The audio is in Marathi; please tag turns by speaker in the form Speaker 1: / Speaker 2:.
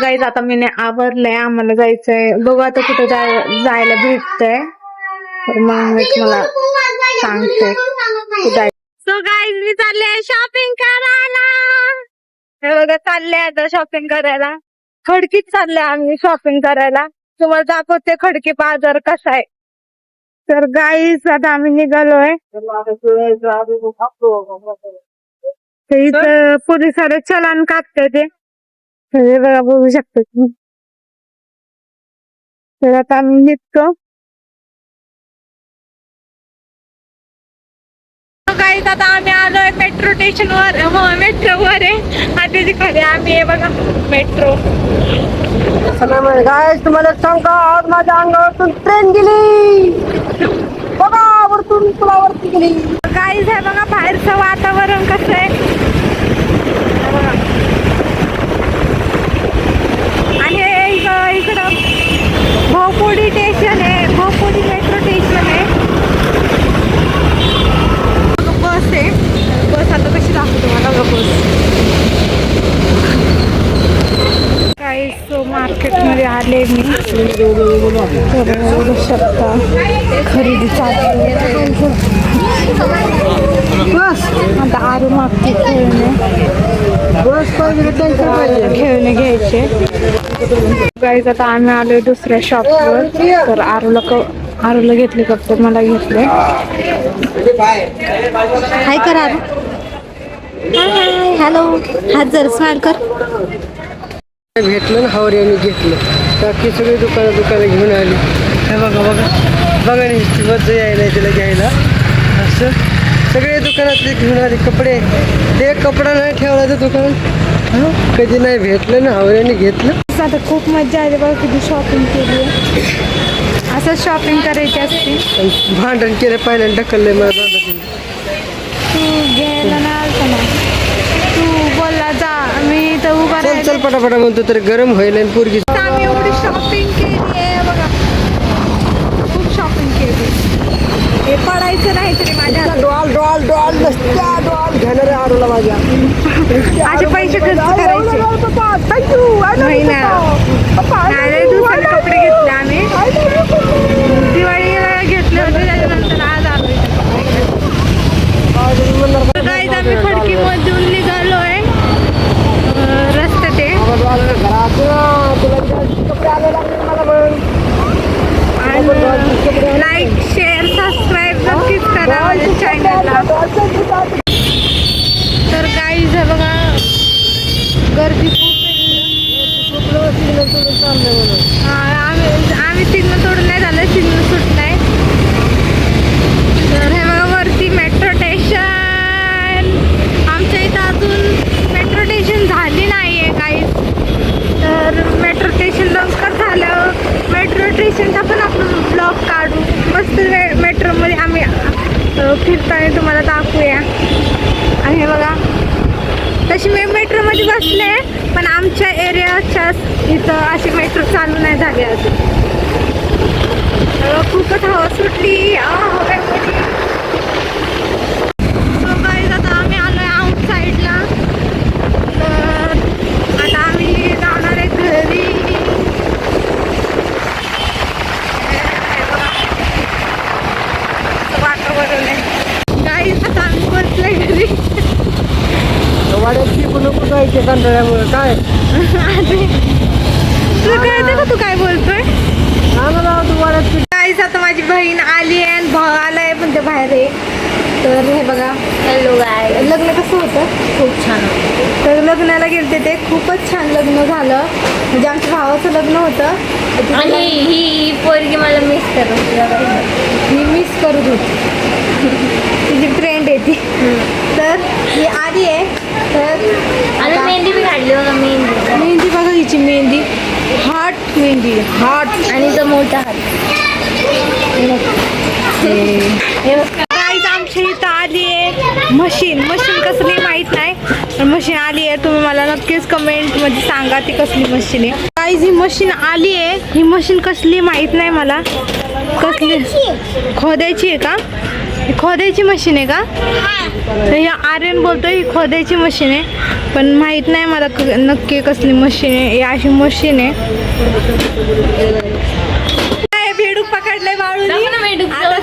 Speaker 1: गाईज आता मी आवरलंय, आम्हाला जायचंय. बघू आता कुठं जायला भेटतंय, तर मग मी तुम्हाला सांगते कुठं. सो गाईज मी चालले शॉपिंग करायला. हे बघा चालले आता शॉपिंग करायला. खडकीत चालले आम्ही शॉपिंग करायला. तुम्हाला दाखवते खडकी बाजार कसा आहे. तर गाईज आता आम्ही निघालोय. इथं पोलिसाला चलान कापते ते बघा, बघू शकतो तुम्ही. तर आता आम्ही निघतो. गाईज आता आम्ही आलोय मेट्रो स्टेशनवर. मेट्रोवर आहे आता खाली आम्ही. बघा मेट्रो.
Speaker 2: गाईज तुम्हाला सांगा, आज माझ्या अंगावरतून ट्रेन गेली बघा, वरतून पुलावरती गेली.
Speaker 1: गाईज आहे बघा बाहेरचं वातावरण कसं आहे. आणि इकडं भोपोडी स्टेशन आहे, भोपोडी मेट्रो स्टेशन आहे. बस आहे. बस आता कशी दाखवतो तुम्हाला बस. काही मार्केटमध्ये आले मी. बघू शकता खरेदी चालू. बस आता आरू मागते खेळणे.
Speaker 2: बस
Speaker 1: खेळणे घ्यायचे. गाईज आता आम्ही आलोय दुसऱ्या शॉपवर. तर आरूला घेतले कपडे, मला घेतले. हाय कर आरू. Hi hello. हात जर स्माइल कर.
Speaker 2: भेटलं ना हावर यांनी घेतलं. बाकी सगळी दुकानं घेऊन आली. हे बघा बघा ना, बस यायला तिला घ्यायला. असं सगळे दुकानातले घेऊन आले कपडे. ते कपडा नाही ठेवला तर दुकानात कधी नाही भेटलं ना, हावर यांनी घेतलं.
Speaker 1: आता खूप मजा आली बघा, किती शॉपिंग केली आहे. असं शॉपिंग करायची असते.
Speaker 2: भांडण केलं पहिल्यांदा, ढकललंय मला भांडण.
Speaker 1: तू घ्यायला नाही आलता ना, तू बोलला जा, मी तर उभा
Speaker 2: चल पटापटा म्हणतो तर गरम होईल आणि पोरगी.
Speaker 1: आम्ही एवढी शॉपिंग केली आहे बघा, खूप शॉपिंग केली. हे पडायचं नाही तरी माझ्या
Speaker 2: डॉल नसत्या, डॉल घेणार आहे आरूला माझ्या.
Speaker 1: माझे पैसे खर्च करायचे नाही ना. दुसरे कपडे घेतले आम्ही, दिवाळीला घेतले होते, त्याच्यानंतर आज आलो. गाईज आम्ही खडकीमधून निघालोय रस्ते ते. लाईक शेअर सबस्क्राईब नक्कीच करा माझ्या चॅनलला. तर गाईज आहे बघा गर्दी खूप आहे. आम्ही सिग्नल तोडून नाही झालं, सिग्नल सुट नाही. तर हे बघा वरती मेट्रो स्टेशन. आमच्या इथं अजून मेट्रो स्टेशन झाली नाही आहे गाईज. तर मेट्रो स्टेशन लवकर झालं, मेट्रो स्टेशनचा पण आपण ब्लॉग काढू. मस्त मेट्रोमध्ये आम्ही फिरताना तुम्हाला दाखवूया. आणि हे बघा तशी मी मेट्रोमध्ये बसले, पण आमच्या एरियाच्या इथं अशी मेट्रो चालू नाही झाली अजून. खूपच हवा सुटली हवेमध्ये. सो गाईज आता आम्ही आलोय आउट साईडला. तर आता आम्ही जाणार आहे घरी. वातावरण आहे गाईज. आता आम्ही बसलोय घरी.
Speaker 2: वाड्याची पण नको जायचे कंटाळ्यामुळे. काय
Speaker 1: तुला कळतं का तू काय बोलतोय?
Speaker 2: तू वाड्यात.
Speaker 1: गाईज आता माझी बहीण आली आहे आणि भाऊ आलाय पण ते बाहेर आहे. तर हे बघा. हॅलो गाय. लग्न कसं होतं? खूप छान. तर लग्नाला गेलते ते, खूपच छान लग्न झालं. म्हणजे आमच्या भावाचं लग्न होतं आणि ही पोरगी मला मिस करत होती. मी मिस करत होती. तिची फ्रेंड आहे ती. तर ही आली आहे. तर मेहंदी बी काढली बघा. मेहंदी बघा हिची मेहंदी. हार्ट मेहंदी, हार्ट आणि तो मोठा हात. गाईज आमच्या इथं आली आहे मशीन कसली माहित नाही, पण मशीन आली आहे. तुम्ही मला नक्कीच कमेंट मध्ये सांगा ती कसली मशीन आहे. गाईज ही मशीन आली आहे. ही मशीन कसली माहित नाही मला. कसली खोदायची आहे का? ही खोदायची मशीन आहे का? तर हे आर्यन बोलतो ही खोदायची मशीन आहे, पण माहित नाही मला नक्की कसली मशीन आहे. ही अशी मशीन आहे. काय बेडूक पकडलंय बाळूनी. आता